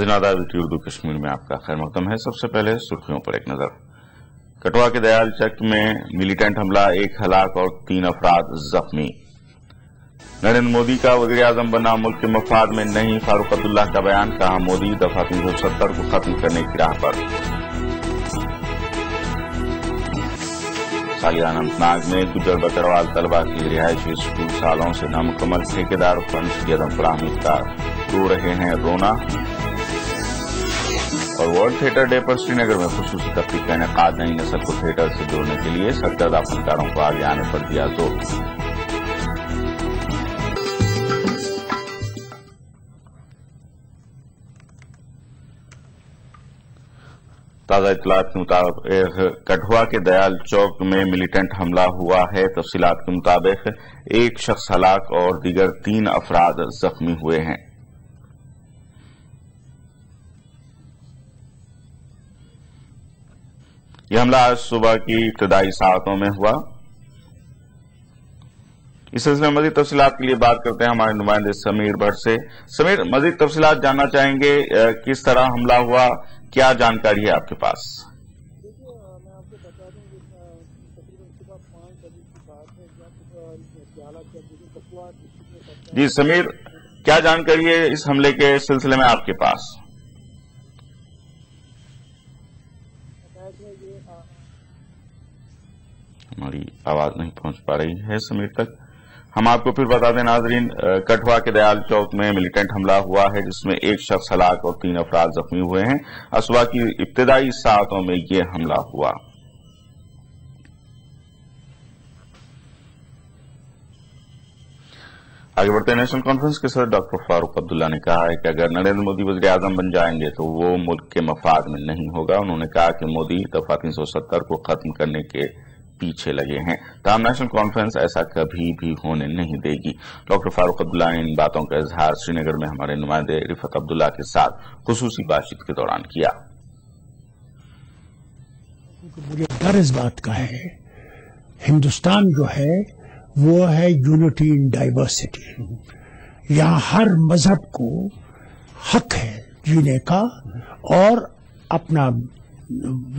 नाज़रीन आदाब, उर्दू कश्मीर में आपका खैर मकदम है। सबसे पहले सुर्खियों पर एक नजर। कठुआ के दयाल चक में मिलिटेंट हमला, 1 हलाक और 3 अफराद जख्मी। नरेंद्र मोदी का वज़ीर आज़म बनना मुल्क के मफाद में नहीं, फारूक अब्दुल्ला का बयान। कहा मोदी दफा 370 को खत्म करने की राह पर। सालियाना अनंतनाग में गुजर बकरवाल तलबा की रिहायशी स्कूल सालों से नामुकम्मल, ठेकेदार फंड्स की अदम फराहमी का रो रहे हैं रोना। और वर्ल्ड थिएटर डे पर श्रीनगर में खुसूसी तकरीब का इनेकाद, नई नस्ल को थिएटर से जोड़ने के लिए सरकर्दा फनकारों को आगे आने पर दिया जोर। ताजा इत्तलात के मुताबिक कठुआ के दयाल चौक में मिलिटेंट हमला हुआ है। तफसीलात के मुताबिक 1 शख्स हलाक और दीगर 3 अफराद जख्मी हुए हैं। यह हमला आज सुबह की इब्तदाई सातों में हुआ। इस सिलसिले में मजीद तफसीलात के लिए बात करते हैं हमारे नुमाइंदे समीर भट्ट से। समीर, मजीद तफसीलात जानना चाहेंगे, किस तरह हमला हुआ, क्या जानकारी है आपके पास? देखिए, मैं आपको बता दूं कि तकरीबन सुबह 5 बजे की बात है जब हालात कठुआ डिस्ट्रिक्ट में। जी समीर, क्या जानकारी है इस हमले के सिलसिले में आपके पास? हमारी आवाज नहीं पहुंच पा रही है समीर तक। हम आपको फिर बता दें नाजरीन, कठुआ के दयाल चौक में मिलिटेंट हमला हुआ है जिसमें 1 शख्स हलाक और 3 अफराद जख्मी हुए हैं। सुबह की इब्तदाई सातों में यह हमला हुआ। आगे बढ़ते नेशनल कॉन्फ्रेंस के सदर डॉक्टर फारूक अब्दुल्ला ने कहा है कि अगर नरेंद्र मोदी वज़ीर आज़म बन जाएंगे तो वो मुल्क के मफाद में नहीं होगा। उन्होंने कहा कि मोदी दफा 370 को खत्म करने के पीछे लगे हैं। ताहम नेशनल कॉन्फ्रेंस ऐसा कभी भी होने नहीं देगी। डॉक्टर फारूक अब्दुल्ला ने इन बातों का इजहार श्रीनगर में हमारे नुमाइंदे रिफत अब्दुल्ला के साथ खुसूसी बातचीत के दौरान किया। मुझे डर इस बात का है, हिंदुस्तान जो है वो है यूनिटी इन डाइवर्सिटी। यहाँ हर मजहब को हक है जीने का और अपना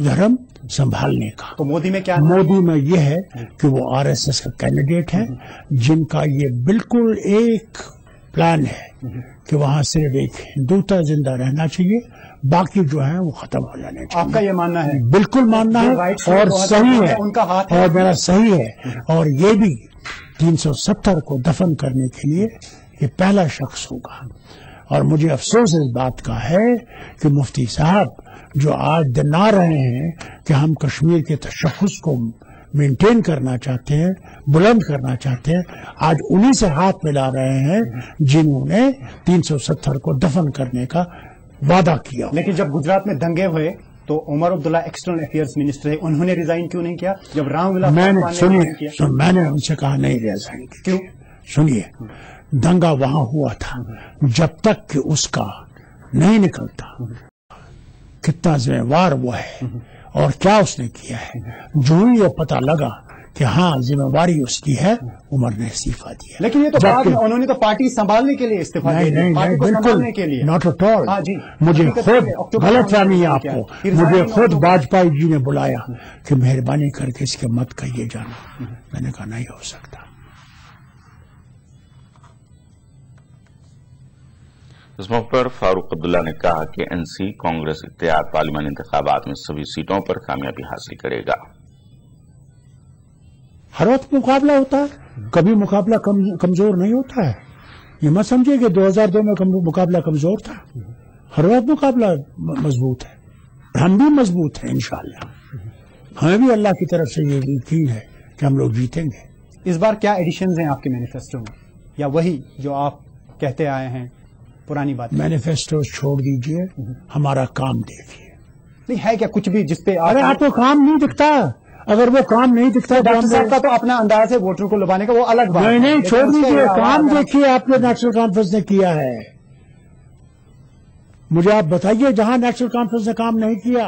धर्म संभालने का। तो मोदी में क्या? मोदी में ये है कि वो आरएसएस का कैंडिडेट है, जिनका ये बिल्कुल एक प्लान है कि वहां सिर्फ एक हिंदुत्व जिंदा रहना चाहिए, बाकी जो है वो खत्म हो जाने चाहिए। आपका ये मानना है? बिल्कुल मानना है और सही है, उनका हाथ और मेरा सही है। और ये भी 370 को दफन करने के लिए ये पहला शख्स होगा। और मुझे अफसोस इस बात का है कि मुफ्ती साहब जो आज दिना रहे हैं कि हम कश्मीर के तशख़्ख़ुस को मेंटेन करना चाहते हैं, बुलंद करना चाहते हैं, आज उन्हीं से हाथ मिला रहे हैं जिन्होंने 370 को दफन करने का वादा किया। लेकिन जब गुजरात में दंगे हुए तो Omar Abdullah external affairs minister है, उन्होंने रिजाइन क्यों नहीं किया? जब रामविलास मैंने उनसे कहा नहीं रिजाइन किया। क्यों? सुनिए, दंगा वहां हुआ था, जब तक कि उसका नहीं निकलता कितना जिम्मेवार वो है और क्या उसने किया है। जो ही ये पता लगा कि हाँ जिम्मेवारी उसकी है, उमर ने इस्तीफा दिया। लेकिन ये तो बाद में उन्होंने तो पार्टी संभालने के लिए इस्तीफा दिया, पार्टी को संभालने के लिए। Not at all. हाँ जी, मुझे खुद गलतफहमी है आपको, मुझे खुद वाजपेयी जी ने बुलाया कि मेहरबानी करके इसके मत कहिए जाना। मैंने कहा नहीं हो सकता। इस मौके पर फारूक अब्दुल्ला ने कहा कि एनसी कांग्रेस इत्तेहाद पार्लिमानी इंतखाबात में सभी सीटों पर कामयाबी हासिल करेगा। हर वक्त मुकाबला होता है, कभी मुकाबला कमजोर नहीं होता है। ये मत समझिए कि 2002 में मुकाबला कमजोर था। हर वक्त मुकाबला मजबूत है, हम भी मजबूत हैं इंशाअल्लाह। हमें भी अल्लाह की तरफ से ये यकीन है कि हम लोग जीतेंगे। इस बार क्या एडिशंस हैं आपके मैनिफेस्टो में, या वही जो आप कहते आए हैं पुरानी बात? मैनिफेस्टो छोड़ दीजिए, हमारा काम देखिए। नहीं है क्या कुछ भी जिसपे? अरे आपको काम नहीं दिखता? अगर वो काम नहीं दिखता तो डॉक्टर साहब का तो अपना अंदाज है वोटर को लुभाने का, वो अलग बात है। नहीं, छोड़ दीजिए, काम देखिए आपने नेशनल कॉन्फ्रेंस ने किया है। मुझे आप बताइए जहां नेशनल कॉन्फ्रेंस ने काम नहीं किया।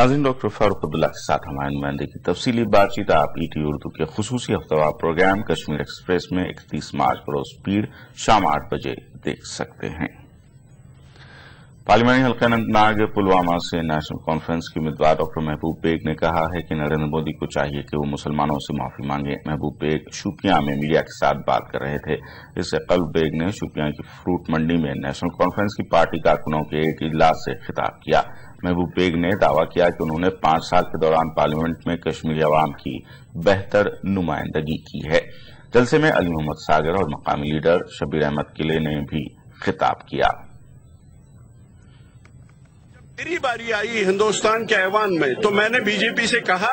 नाज़रीन, डॉक्टर फारूक अब्दुल्ला के साथ हमारे नुमाइंदे की तफसीली बातचीत आप ET उर्दू के खुसूसी हफ्तावार प्रोग्राम कश्मीर एक्सप्रेस में 31 मार्च बरोज पीर शाम 8 बजे देख सकते हैं। पार्लिमानी हल्का अनंतनाग पुलवामा से नेशनल कॉन्फ्रेंस के उम्मीदवार डॉक्टर महबूब बेग ने कहा है कि नरेंद्र मोदी को चाहिए कि वो मुसलमानों से माफी मांगे। महबूब बेग शोपियां में मीडिया के साथ बात कर रहे थे। इससे कबल बेग ने शोपियां की फ्रूट मंडी में नेशनल कॉन्फ्रेंस की पार्टी कारकुनों के एक इजलास से खिताब किया। महबूब बेग ने दावा किया कि उन्होंने 5 साल के दौरान पार्लियामेंट में कश्मीरी अवाम की बेहतर नुमाइंदगी की है। जलसे में अली मोहम्मद सागर और मकामी लीडर शबीर अहमद किले ने भी खिताब किया। मेरी बारी आई हिंदुस्तान के ऐवान में तो मैंने बीजेपी से कहा,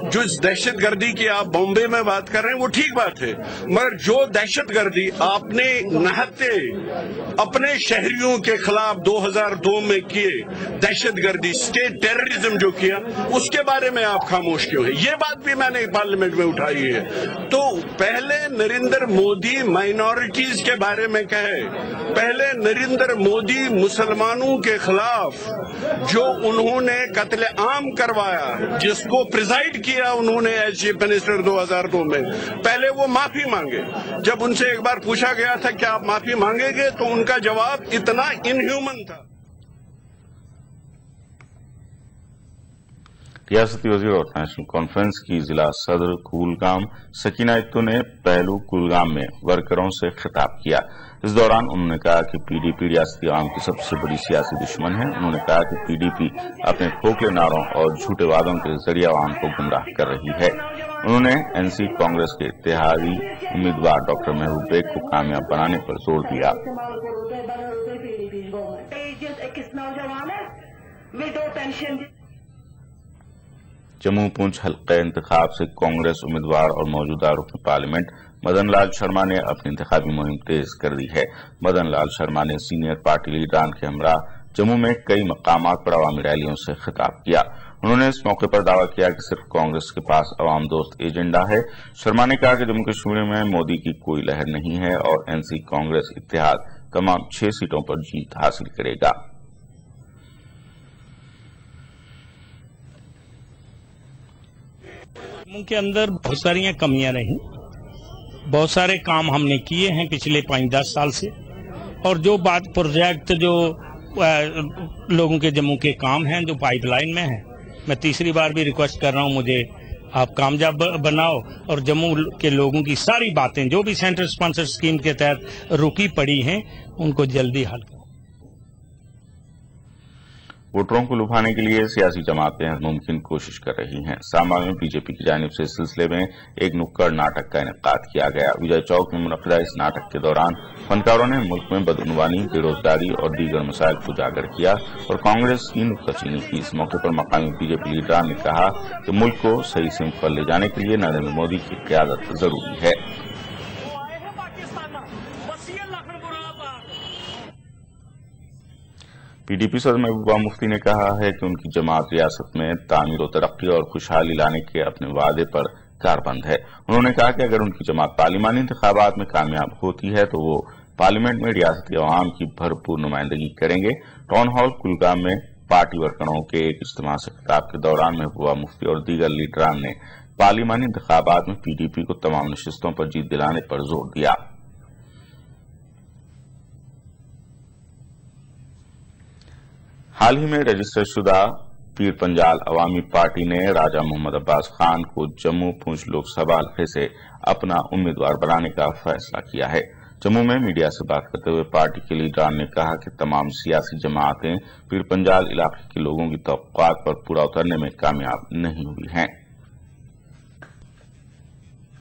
जो दहशतगर्दी की आप बॉम्बे में बात कर रहे हैं वो ठीक बात है, मगर जो दहशतगर्दी आपने नहाते अपने शहरियों के खिलाफ 2002 में किए, दहशतगर्दी स्टेट टेररिज्म जो किया, उसके बारे में आप खामोश क्यों हैं? ये बात भी मैंने पार्लियामेंट में उठाई है। तो पहले नरेंद्र मोदी माइनॉरिटीज के बारे में कहे, पहले नरेंद्र मोदी मुसलमानों के खिलाफ जो उन्होंने कत्ले आम करवाया, जिसको प्रिजाइड किया उन्होंने एज चीफ मिनिस्टर 2002 में, पहले वो माफी मांगे। जब उनसे एक बार पूछा गया था कि आप माफी मांगेंगे, तो उनका जवाब इतना इनह्यूमन था। रियासती वजीर और नेशनल कॉन्फ्रेंस की जिला सदर कुलगाम सकीना इत्तू ने पहलू कुलगाम में वर्करों से खिताब किया। इस दौरान उन्होंने कहा कि पीडीपी रियासती आवाम की सबसे बड़ी सियासी दुश्मन है। उन्होंने कहा कि पीडीपी अपने खोखले नारों और झूठे वादों के जरिए आवाम को गुमराह कर रही है। उन्होंने एनसी कांग्रेस के इत्तेहादी उम्मीदवार डॉक्टर महबूब बेग को कामयाब बनाने पर जोर दिया। जम्मू पूंछ हल्के इंतखाब से कांग्रेस उम्मीदवार और मौजूदा रुकन पार्लियामेंट मदन लाल शर्मा ने अपनी इंतखाबी मुहिम तेज कर दी है। मदन लाल शर्मा ने सीनियर पार्टी लीडरान के हमरा जम्मू में कई मकामात पर अवामी रैलियों से खिताब किया। उन्होंने इस मौके पर दावा किया कि सिर्फ कांग्रेस के पास अवाम दोस्त एजेंडा है। शर्मा ने कहा कि जम्मू कश्मीर में मोदी की कोई लहर नहीं है और एनसी कांग्रेस इत्तेहाद तमाम 6 सीटों पर जीत हासिल करेगा। जम्मू के अंदर बहुत सारी कमियां रही, बहुत सारे काम हमने किए हैं पिछले 5-10 साल से, और जो बात प्रोजेक्ट जो लोगों के जम्मू के काम हैं जो पाइपलाइन में है, मैं तीसरी बार भी रिक्वेस्ट कर रहा हूं, मुझे आप कामयाब बनाओ और जम्मू के लोगों की सारी बातें जो भी सेंट्रल स्पॉन्सर स्कीम के तहत रुकी पड़ी हैं उनको जल्दी हल करो। वोटरों को लुभाने के लिए सियासी जमातें हर मुमकिन कोशिश कर रही हैं। सांबा में बीजेपी की जानिब से इस सिलसिले में एक नुक्कड़ नाटक का इनेकाद किया गया। विजय चौक में मुनक्किदा इस नाटक के दौरान फनकारों ने मुल्क में बदउनवानी, बेरोजगारी और दीगर मसाइल को उजागर किया और कांग्रेस की नुक्ताचीनी की। इस मौके पर मकामी बीजेपी लीडरान ने कहा कि मुल्क को सही सिमत पर ले जाने के लिए नरेंद्र मोदी की क़यादत जरूरी है। पीडीपी सदर महबूबा मुफ्ती ने कहा है कि उनकी जमात रियासत में तामीर और तरक्की और खुशहाली लाने के अपने वादे पर कारबंद है। उन्होंने कहा कि अगर उनकी जमात पार्लिमानी इंतखाबात में कामयाब होती है तो वो पार्लियामेंट में रियासती अवाम की भरपूर नुमाइंदगी करेंगे। टाउन हॉल कुलगाम में पार्टी वर्करों के एक इज्तिमा से खिताब के दौरान महबूबा मुफ्ती और दीगर लीडरान ने पार्लिमानी इंतखाबात में पीडीपी को तमाम नशिस्तों पर जीत दिलाने पर जोर दिया। हाल ही में रजिस्टर शुदा पीर पंजाल अवामी पार्टी ने राजा मोहम्मद अब्बास खान को जम्मू पूंछ लोकसभा हल्के से अपना उम्मीदवार बनाने का फैसला किया है। जम्मू में मीडिया से बात करते हुए पार्टी के लीडरान ने कहा कि तमाम सियासी जमातें पीर पंजाल इलाके के लोगों की तवक्कुआत पर पूरा उतरने में कामयाब नहीं हुई हैं।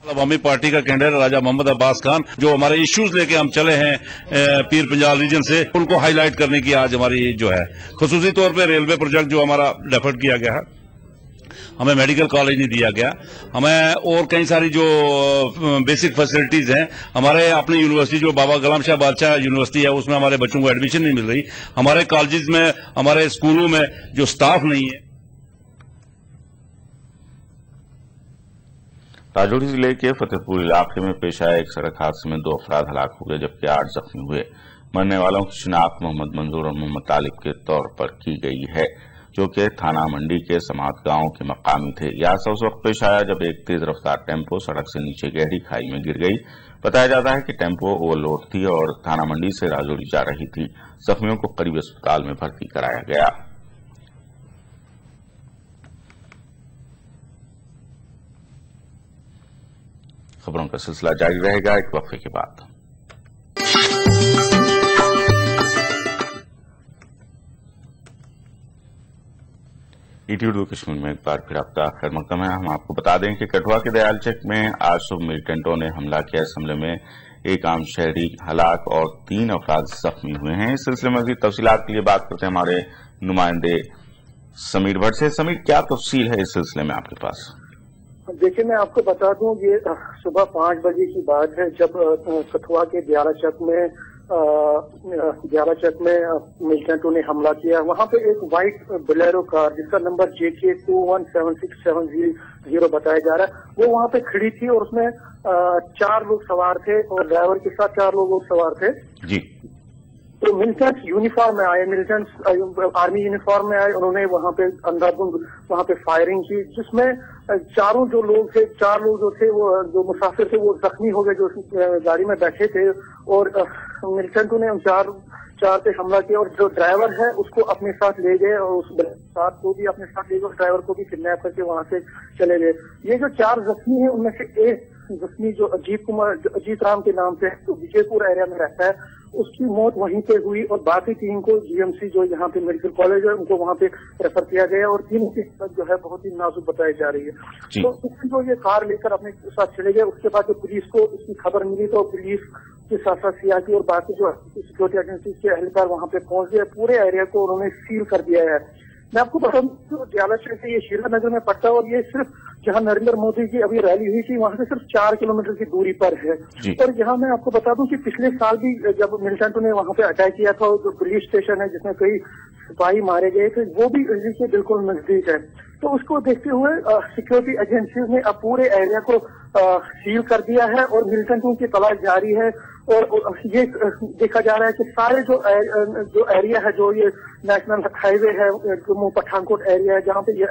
अवामी पार्टी का कैंडिडेट राजा मोहम्मद अब्बास खान, जो हमारे इश्यूज लेके हम चले हैं पीर पंजाल रीजन से, उनको हाईलाइट करने की आज हमारी जो है खुसूसी तौर पे रेलवे प्रोजेक्ट जो हमारा डेफर्ड किया गया है, हमें मेडिकल कॉलेज नहीं दिया गया, हमें और कई सारी जो बेसिक फैसिलिटीज हैं, हमारे अपनी यूनिवर्सिटी जो बाबा गुलाम शाह बादशाह यूनिवर्सिटी है उसमें हमारे बच्चों को एडमिशन नहीं मिल रही, हमारे कॉलेज में हमारे स्कूलों में जो स्टाफ नहीं है। राजौरी जिले के फतेहपुर इलाके में पेश आए एक सड़क हादसे में 2 अफराद हलाक हो गए जबकि 8 जख्मी हुए। मरने वालों की शिनाख्त मोहम्मद मंजूर और मोहम्मद तालिब के तौर पर की गई है। जो कि थाना मंडी के समात गांव के मकामी थे। यह हादसा उस वक्त पेश आया जब एक तेज रफ्तार टेम्पो सड़क से नीचे गहरी खाई में गिर गई। बताया जाता है कि टेम्पो ओवरलोड थी और थाना मंडी से राजौरी जा रही थी। जख्मियों को करीबी अस्पताल में भर्ती कराया गया। खबरों का सिलसिला जारी रहेगा एक वक्फे के बाद। ईटी उर्दू कश्मीर में एक बार फिर आपका खैर मकदम है। हम आपको बता दें कि कठुआ के दयाल चक में आज सुबह मिलिटेंटों ने हमला किया। इस हमले में एक आम शहरी हलाक और 3 अफराद जख्मी हुए हैं। इस सिलसिले में मज़ीद तफसीलात के लिए बात करते हैं हमारे नुमाइंदे समीर भट्ट से। समीर, क्या तफसील है इस सिलसिले में आपके पास? देखिए, मैं आपको बता दूं, ये सुबह 5 बजे की बात है जब कठुआ के दियाला चक में मिलिटेंटों ने हमला किया। वहां पे एक व्हाइट बोलेरो कार जिसका नंबर JK 217670 बताया जा रहा है, वो वहां पे खड़ी थी और उसमें 4 लोग सवार थे और ड्राइवर के साथ 4 लोग सवार थे जी। तो मिलिटेंट्स यूनिफॉर्म में आए, मिलिटेंट्स आर्मी यूनिफॉर्म में आए, उन्होंने वहां पे अंधाधुंध वहां पे फायरिंग की, जिसमें 4 जो लोग थे, 4 लोग जो थे, वो जो मुसाफिर थे, वो जख्मी हो गए जो गाड़ी में बैठे थे। और मिलिटेंटों ने उन 4 पे हमला किया और जो ड्राइवर है उसको अपने साथ ले गए और उस साथ को भी अपने साथ ले गए, ड्राइवर को भी किडनैप करके वहां से चले गए। ये जो 4 जख्मी है उनमें से एक जख्मी जो अजीत राम के नाम से तो विजयपुर एरिया में रहता है, उसकी मौत वहीं पे हुई और बाकी 3 को GMC जो यहाँ पे मेडिकल कॉलेज है उनको वहाँ पे रेफर किया गया और 3 की हालत जो है बहुत ही नाजुक बताई जा रही है। तो जो ये कार लेकर अपने साथ चले गए, उसके बाद जो पुलिस को इसकी खबर मिली तो पुलिस के साथ साथ CRP और बाकी जो सिक्योरिटी एजेंसी के एहलकार वहाँ पे पहुंच गए। पूरे एरिया को उन्होंने सील कर दिया है। मैं आपको बता दूं, दियाला चक से ये श्रीनगर में पड़ता है और ये सिर्फ जहां नरेंद्र मोदी की अभी रैली हुई थी वहां से सिर्फ 4 किलोमीटर की दूरी पर है। और यहाँ मैं आपको बता दूं कि पिछले साल भी जब मिलिटेंटों ने वहां पे अटैक किया था, जो पुलिस स्टेशन है जिसमें कई सिपाही मारे गए थे, वो भी दिल्ली के बिल्कुल नजदीक है। तो उसको देखते हुए सिक्योरिटी एजेंसी ने अब पूरे एरिया को सील कर दिया है और मिलिटेंटों की तलाश जारी है। और ये देखा जा रहा है कि सारे जो एरिया है, जो ये नेशनल हाईवे है, जम्मू पठानकोट एरिया है, जहाँ पे ये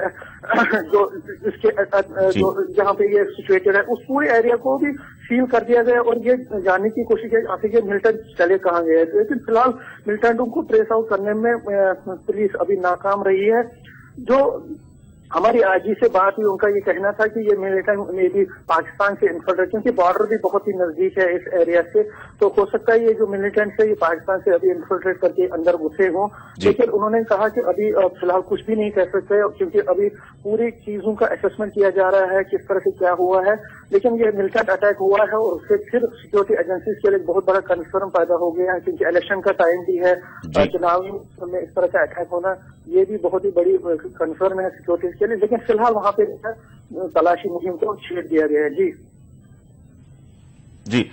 जहाँ पे ये सिचुएटेड है, उस पूरे एरिया को भी सील कर दिया गया और ये जानने की कोशिश है आखिर ये मिलिटेंट चले कहाँ गए। लेकिन फिलहाल मिलिटेंटों को ट्रेस आउट करने में पुलिस अभी नाकाम रही है। जो हमारी आजी से बात हुई, उनका ये कहना था कि ये मिलिटेंट में भी पाकिस्तान से इन्फिल्ट्रेट, क्योंकि बॉर्डर भी बहुत ही नजदीक है इस एरिया से, तो हो सकता है ये जो मिलिटेंट्स है ये पाकिस्तान से अभी इन्फिल्ट्रेट करके अंदर घुसे हों। लेकिन उन्होंने कहा कि अभी फिलहाल कुछ भी नहीं कह सकते क्योंकि अभी पूरी चीजों का असेसमेंट किया जा रहा है किस तरह से क्या हुआ है। लेकिन ये मिलिटेंट अटैक हुआ है और उससे फिर सिक्योरिटी एजेंसीज के लिए बहुत बड़ा कंसर्न पैदा हो गया है, क्योंकि इलेक्शन का टाइम भी है, चुनाव में इस तरह का अटैक होना ये भी बहुत ही बड़ी कंसर्न है सिक्योरिटी के लिए। लेकिन फिलहाल वहां पे तलाशी मुहिम को छेड़ दिया गया है। जी,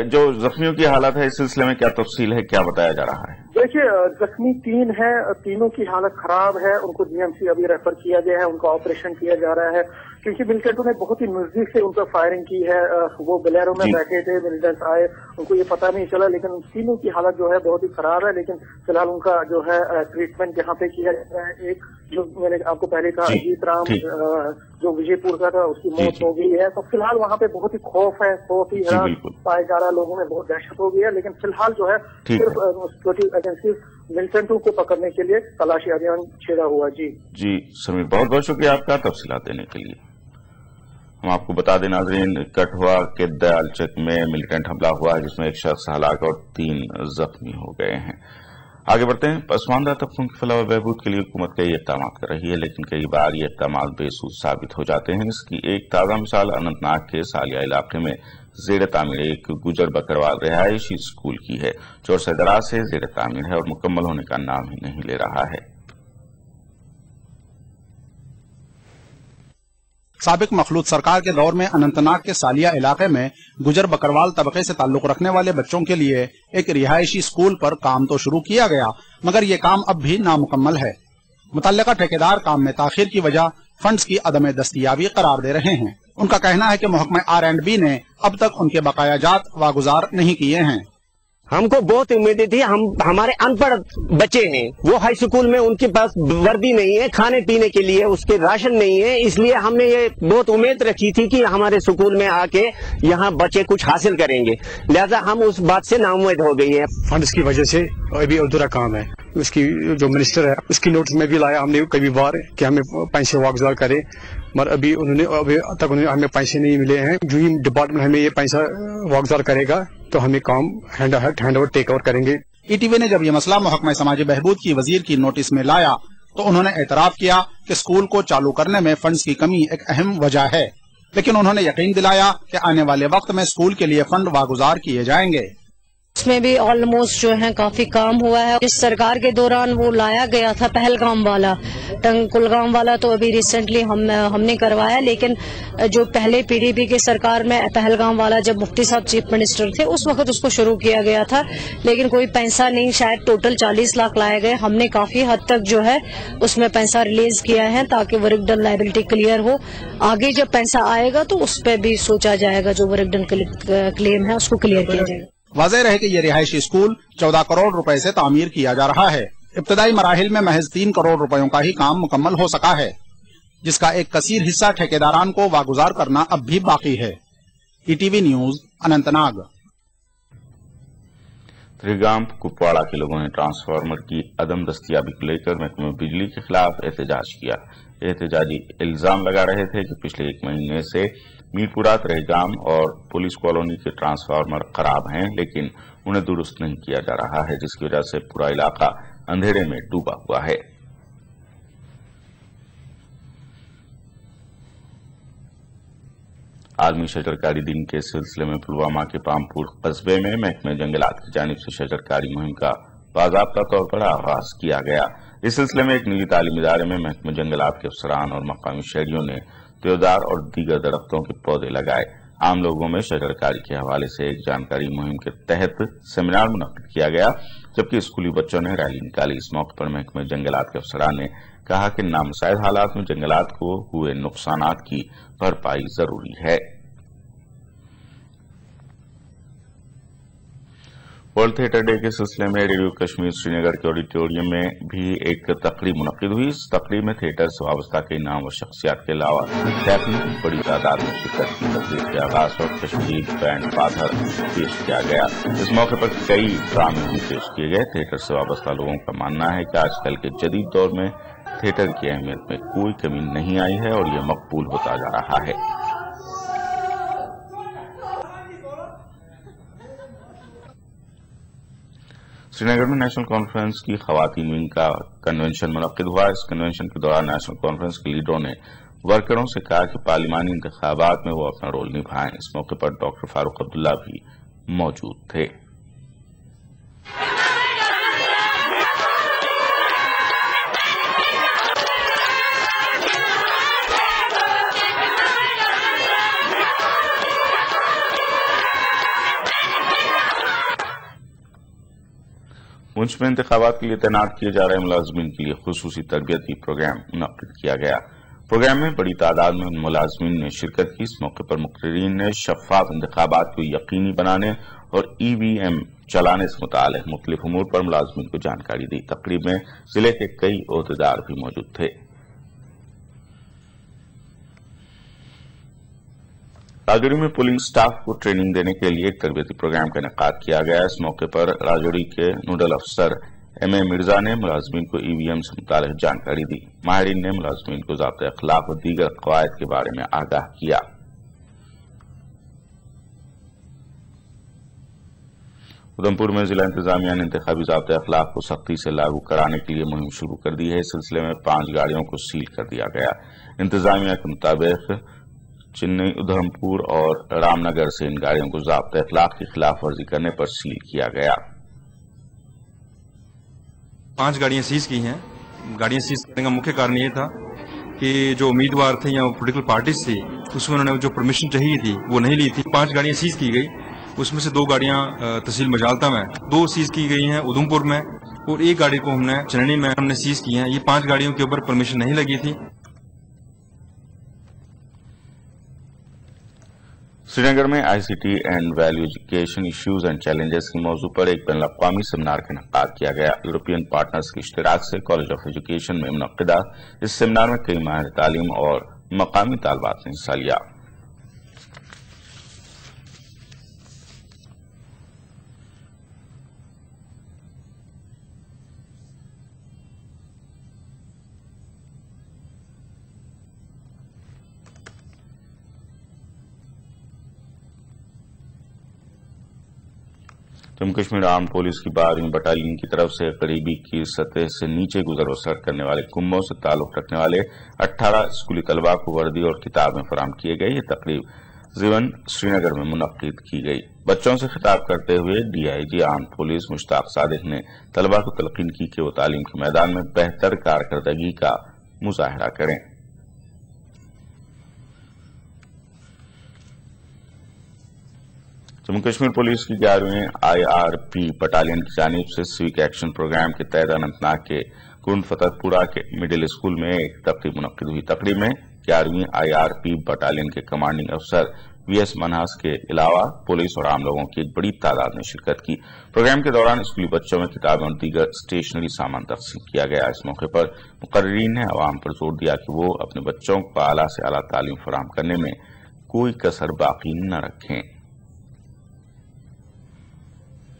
जो जख्मियों की हालत है इस सिलसिले में क्या तफसील है, क्या बताया जा रहा है? देखिए, जख्मी 3 है, तीनों की हालत खराब है, उनको GMC अभी रेफर किया गया है, उनका ऑपरेशन किया जा रहा है, क्योंकि मिलिटेंटों ने बहुत ही नजदीक से उनका फायरिंग की है। वो बोलेरो में बैठे थे, मिलिटेंट्स आए, उनको ये पता नहीं चला, लेकिन उन तीनों की हालत जो है बहुत ही खराब है। लेकिन फिलहाल उनका जो है ट्रीटमेंट यहाँ पे किया जा रहा है। एक जो मैंने आपको पहले कहा अजीत राम जो विजयपुर का था, उसकी मौत हो गई है। तो फिलहाल वहाँ पे बहुत ही खौफ है, खौफ ही पाया जा रहा है, लोगों में बहुत दहशत हो गई है। लेकिन फिलहाल जो है सिर्फ सिक्योरिटी एजेंसी मिलिटेंटों को पकड़ने के लिए तलाशी अभियान छेड़ा हुआ। जी समीर, बहुत बहुत शुक्रिया आपका तफसीलात देने के लिए। हम आपको बता दें नाज़रीन, कठुआ के दयाल चक में मिलिटेंट हमला हुआ है जिसमें एक शख्स हलाक और 3 जख्मी हो गए हैं। आगे बढ़ते हैं। पसमानदा तबकों की फलाह व बहबूद के लिए हुकूमत कई इक़दाम कर रही है, लेकिन कई बार ये इक़दाम बेसूद साबित हो जाते हैं। इसकी एक ताज़ा मिसाल अनंतनाग के सालिया इलाके में ज़ेर तामीर एक गुजर बकरवाल रिहायशी स्कूल की है, जो अरसे दराज से ज़ेर तामीर है और मुकम्मल होने का नाम ही नहीं ले रहा है। साबिक मखलूत सरकार के दौर में अनंतनाग के सालिया इलाके में गुजर बकरवाल तबके से ताल्लुक रखने वाले बच्चों के लिए एक रिहायशी स्कूल पर काम तो शुरू किया गया, मगर ये काम अब भी नामुकम्मल है। मुतल्लिका ठेकेदार काम में ताखिर की वजह फंड्स की अदम दस्तयाबी करार दे रहे हैं। उनका कहना है कि महकमा R&B ने अब तक उनके बकायाजात वागुजार नहीं किए हैं। ہم کو بہت امیدیں تھی. ہمارے ان پڑھ بچے ہیں, وہ ہائی اسکول میں ان کے پاس وردی نہیں ہے, کھانے پینے کے لیے اس کے راشن نہیں ہے, اس لیے ہم نے یہ بہت امید رکھی تھی کہ ہمارے اسکول میں آ کے یہاں بچے کچھ حاصل کریں گے, لہذا ہم اس بات سے نا امید ہو گئی ہیں. فنڈز کی وجہ سے ابھی ادھورا کام ہے. اس کی جو منسٹر ہے اس کی نوٹس میں بھی لایا ہم نے کئی بار کہ ہمیں پیسے واگزار کرے, مگر ابھی تک ہمیں پیسے نہیں ملے ہیں. جو ہی ڈپارٹمنٹ ہمیں یہ پیسہ واگزار کرے گا تو ہمیں کام ہینڈ اوور ٹیک اوور کریں گے. ای ٹی وی نے جب یہ مسئلہ محکمہ سماجی بہبود کی وزیر کی نوٹس میں لایا تو انہوں نے اعتراف کیا کہ اسکول کو چالو کرنے میں فنڈز کی کمی ایک اہم وجہ ہے, لیکن انہوں نے یقین دلایا کہ آنے والے وقت میں اسکول کے لیے فنڈ واگزار کیے جائیں گے. اس میں بھی آلموسٹ جو ہے کافی کام ہوا ہے. اس سرکار کے دوران وہ لایا گیا تھا پہلگام والا, کلگام والا تو ابھی ریسنٹلی ہم نے کروایا, لیکن جو پہلے پی ڈی پی کے سرکار میں پہلگام والا جب مفتی صاحب چیف منسٹر تھے اس وقت اس کو شروع کیا گیا تھا, لیکن کوئی پیسہ نہیں, شاید ٹوٹل 40 لاکھ لائے گئے. ہم نے کافی حد تک جو ہے اس میں پیسہ ریلیز کیا ہے تاکہ ورک ڈن لائبلٹی کلیئر ہو. آگے جب پیسہ آئے گا تو اس پہ بھی سوچا جائے گا, جو ورک ڈن کلیم ہے اس کو کلیئر کیا جائے گا. واضح رہے کہ یہ رہائشی اسکول 14 کروڑ روپے سے تعمیر کیا جا رہا ہے. ابتدائی مراحل میں محض 3 کروڑ روپیوں کا ہی کام مکمل ہو سکا ہے, جس کا ایک کثیر حصہ ٹھیکیداران کو واگزار کرنا اب بھی باقی ہے. E T V news, Anant Nag. Trehgam Kupwara کے لوگوں نے ٹرانسفارمر کی عدم دستیابی کو لے کر محکمہ بجلی کے خلاف احتجاج کیا. احتجاجی الزام لگا رہے تھے کہ پچھلے 1 مہینے سے میرپورہ, تریگام اور پولیس کالونی کے ٹرانسفارمر خراب ہیں, لیکن انہیں درست نہیں کیا جا رہا ہے, جس کی وجہ سے پورا علاقہ اندھیرے میں ڈوبا ہوا ہے. عالمی شجرکاری دن کے سلسلے میں پلوامہ کے پامپور قصبے میں محکمہ جنگلات کی جانب سے شجرکاری مہم کا باضابطہ طور پر آغاز کیا گیا. اس سلسلے میں ایک نجی تعلیمی ادارے میں محکمہ جنگلات کے افسران اور مقامی شہریوں نے دیودار اور دیگر درختوں کے پودے لگائے. عام لوگوں میں شجرکاری کے حوالے سے ایک جانکاری مہم کے تحت سیمینار منعقد کیا گیا, جبکہ اسکولی بچوں نے ریلی نکالی. اس موقع پر محکمہ جنگلات کے افسران نے کہا کہ نامساعد حالات میں جنگلات کو ہوئے نقصانات کی بھرپائی ضروری ہے. ورلڈ تھیٹر ڈے کے سلسلے میں ریڈیو کشمیر سری نگر کے آڈیٹوریم میں بھی ایک تقریب منعقد ہوئی. اس تقریب میں تھیٹر سے وابستہ کئی نام و شخصیات کے علاوہ سیکڑوں کی بڑی تعداد میں شرکت کی. تقریب کے آغاز پر کشمیری بینڈ پادھر پیش کیا گیا. اس موقع پر کئی ڈرامے بھی پیش کیے گئے. تھیٹر سے وابستہ لوگوں کا ماننا ہے کہ آج کل کے جدید دور میں تھیٹر کی اہمیت میں کوئی کمی نہیں آئی ہے اور یہ مقبول ہوتا جا رہا ہے. سری نگر میں نیشنل کانفرنس کی خواتین ونگ کا کنونشن منعقد ہوا. اس کنونشن کے دوران نیشنل کانفرنس کے لیڈروں نے ورکروں سے کہا کہ پارلیمانی انتخابات میں وہ اپنا رول نبھائیں. اس موقع پر ڈاکٹر فاروق عبداللہ بھی موجود تھے. پونچھ میں انتخابات کے لیے تعینات کیے جا رہے ملازمین کے لیے خصوصی تربیتی پروگرام منعقد کیا گیا. پروگرام میں بڑی تعداد میں ملازمین نے شرکت کی. اس موقع پر مقررین نے شفاف انتخابات کو یقینی بنانے اور ای وی ایم چلانے سے متعلق مختلف امور پر ملازمین کو جانکاری دی. تقریب میں ضلع کے کئی عہدیدار بھی موجود تھے. راجوڑی میں پولنگ سٹاف کو ٹریننگ دینے کے لیے ایک تربیتی پروگرام کا انعقاد کیا گیا. اس موقع پر راجوڑی کے نوڈل افسر ایم اے مرزا نے ملازمین کو ای وی ایم سے متعلق جانکاری دی. ماہرین نے ملازمین کو ضابطۂ اخلاق اور دیگر قواعد کے بارے میں آگاہ کیا. ادھمپور میں ضلع انتظامیہ نے انتخابی ضابطۂ اخلاق کو سختی سے لاگو کرانے کے لیے مہم شروع کر دی ہے. اس سلسلے میں 5 گاڑیوں کو سیل کر دیا گیا. انتظامیہ کے مطابق چنئی، ادھمپور اور رام نگر سے ان گاڑیوں کو ضابطۂ اخلاق کی خلاف ورزی کرنے پر سیل کیا گیا. 5 گاڑیاں سیز کی ہیں. گاڑیاں سیز کرنے کا مکھیہ کارن یہ تھا کہ جو امیدوار تھے یا پولیٹیکل پارٹیز تھی اس میں انہوں نے جو پرمیشن چاہیے تھی وہ نہیں لی تھی. 5 گاڑیاں سیز کی گئی. اس میں سے 2 گاڑیاں تحصیل مجالتا میں 2 سیز کی گئی ہیں ادھمپور میں، اور 1 گاڑی کو ہم نے چننی میں ہم نے سیز کی ہیں. یہ 5 گاڑیوں کے اوپر پرمیشن نہیں لگی تھی. श्रीनगर में ICT and value education issues and challenges के मौजू पर एक बैन अवी सेमिनार का इनकाद किया गया। यूरोपियन पार्टनर्स के इश्तराक से कॉलेज ऑफ एजुकेशन में मुनक्किदा इस सेमिनार में कई माहिर तालीम और मकामी तालबात ने हिस्सा लिया। जम्मू कश्मीर आर्म पुलिस की 12वीं बटालियन की तरफ से करीबी की सतह से नीचे गुजर बसर करने वाले कुंभों से ताल्लुक रखने वाले 18 स्कूली तलबा को वर्दी और किताबें फराहम किए गए। ये तकरीब जीवन श्रीनगर में मुनक्किद की गई। बच्चों से खिताब करते हुए DIG arm police Mushtaq Sadiq ने तलबा को तलकीन की कि वो तालीम के मैदान में बेहतर कारकर्दगी का मुजाहरा करें। जम्मू कश्मीर पुलिस की 11वीं IRP बटालियन की जानिब से सिविक एक्शन प्रोग्राम के तहत अनंतनाग के कुंड फतहपुरा के मिडिल स्कूल में एक तकरीब मुनक्किद हुई। तकरीब में 11वीं IRP बटालियन के कमांडिंग अफसर VS मनहास के अलावा पुलिस और आम लोगों की एक बड़ी तादाद ने शिरकत की। प्रोग्राम के दौरान स्कूली बच्चों में किताबें और दीगर स्टेशनरी सामान तकसीम किया गया। इस मौके पर मुकर्रीरीन ने अवाम पर जोर दिया कि वो अपने बच्चों को आला से आला तालीम फराहम करने में कोई कसर बाकी न रखें।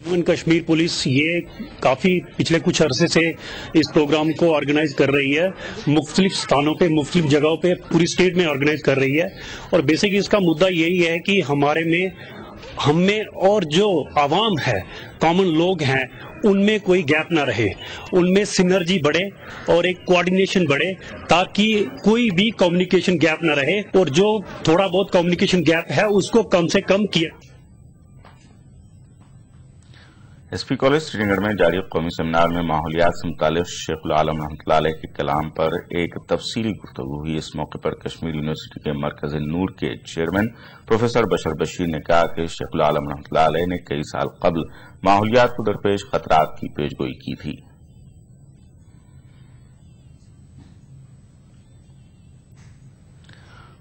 जम्मू एंड कश्मीर पुलिस ये काफ़ी पिछले कुछ अरसे से इस प्रोग्राम को ऑर्गेनाइज कर रही है। मुख्तलिफ स्थानों पे, मुख्तलिफ जगहों पे पूरी स्टेट में ऑर्गेनाइज कर रही है। और बेसिकली इसका मुद्दा यही है कि हम में और जो आवाम है, कॉमन लोग हैं, उनमें कोई गैप ना रहे, उनमें सिनर्जी बढ़े और एक कोऑर्डिनेशन बढ़े ताकि कोई भी कम्युनिकेशन गैप ना रहे। और जो थोड़ा बहुत कम्युनिकेशन गैप है उसको कम से कम किया। SP कॉलेज श्रीनगर में जारी कौमी सेमिनार में माहौलियात से मुतालिक शेखुल आलम रहमतुल्लाह अलैह के कलाम पर एक तफसीली गुफ्तगू हुई। इस मौके पर कश्मीर यूनिवर्सिटी के मरकज नूर के चेयरमैन प्रोफेसर बशर बशीर ने कहा कि शेखुल आलम रहमतुल्लाह अलैह ने कई साल कबल माहौलियात को दरपेश खतरात की पेशगोई की थी।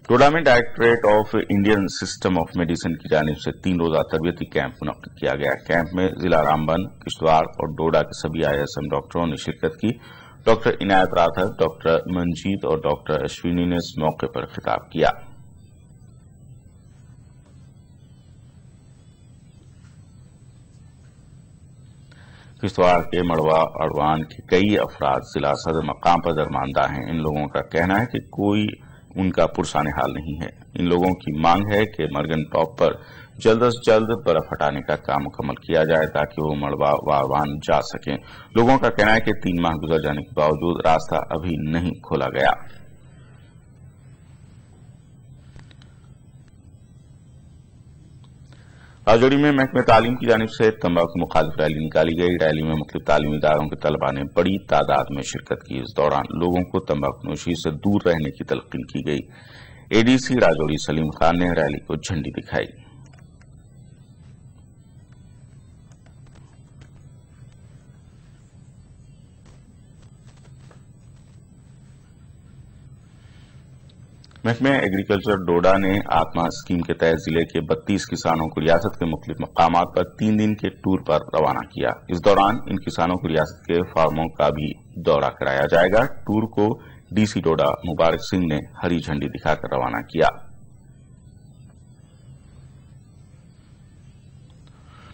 डोडा में directorate of Indian system of medicine की जानिब से 3 रोजा तरबियती कैंप मुनक्किद किया गया। कैंप में जिला रामबन, किश्तवाड़ और डोडा के सभी ISM डॉक्टरों ने शिरकत की। डॉक्टर इनायत राथर, डॉक्टर मंजीत और डॉक्टर अश्विनी ने इस मौके पर खिताब किया। किश्तवाड़ के मड़वा अड़वान के कई अफराद जिला सदर मकाम पर दरमानदा हैं। इन लोगों का कहना है कि कोई उनका पुरसाने हाल नहीं है। इन लोगों की मांग है कि मरगन टॉप पर जल्द से जल्द बर्फ हटाने का काम मुकम्मल किया जाए ताकि वो मड़वा वारवान जा सकें। लोगों का कहना है कि 3 माह गुजर जाने के बावजूद रास्ता अभी नहीं खोला गया। राजौरी में महकमे तालीम की जानिब से तंबाकू मुखालिफ रैली निकाली गई। रैली में मुख्तलिफ तालीमी इदारों के तलबा ने बड़ी तादाद में शिरकत की। इस दौरान लोगों को तंबाकू नोशी से दूर रहने की तलकीन की गई। ADC राजौरी सलीम खान ने रैली को झंडी दिखाई। महकमे एग्रीकल्चर डोडा ने आत्मा स्कीम के तहत जिले के 32 किसानों को रियासत के मुख्तलिफ मकामात पर 3 दिन के टूर पर रवाना किया। इस दौरान इन किसानों को रियासत के फार्मों का भी दौरा कराया जाएगा। टूर को DC डोडा मुबारक सिंह ने हरी झंडी दिखाकर रवाना किया।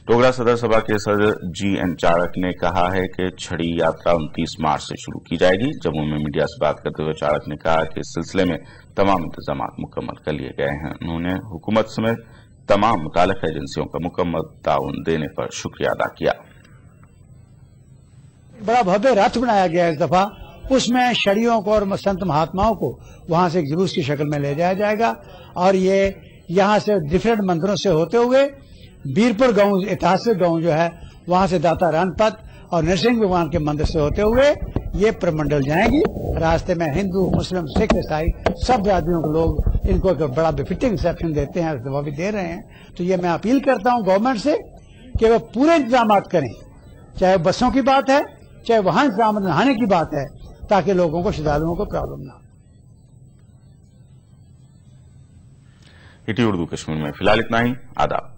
डोगरा सदर सभा के सदर GN चाणक ने कहा है कि छड़ी यात्रा 29 मार्च से शुरू की जाएगी। जम्मू में मीडिया से बात करते हुए चाणक ने कहा कि इस सिलसिले में तमाम इंतजाम मुकम्मल कर लिए गए हैं। उन्होंने हुकूमत समेत तमाम मुताल्लिक़ा एजेंसियों का मुकम्मल ताउन देने पर शुक्रिया अदा किया। बड़ा भव्य रथ बनाया गया इस दफा, उसमें छड़ियों को और संत महात्माओं को वहां से एक जुलूस की शक्ल में ले जाया जाएगा और ये यहाँ से डिफरेंट मंदिरों से होते हुए बीरपुर गांव, ऐतिहासिक गांव जो है, वहां से दाता रानपत और नरसिंह भगवान के मंदिर से होते हुए ये प्रमंडल जाएंगी। रास्ते में हिंदू, मुस्लिम, सिख, ईसाई सब जातियों के लोग इनको एक बड़ा बेफिटिंग रिसेप्शन देते हैं, दवा भी दे रहे हैं। तो ये मैं अपील करता हूं गवर्नमेंट से कि वो पूरे इंतजाम करें, चाहे बसों की बात है, चाहे वहां इंतजाम नहाने की बात है, ताकि लोगों को, श्रद्धालुओं को प्रॉब्लम ना हो। ET उर्दू कश्मीर में फिलहाल इतना ही। आदाब।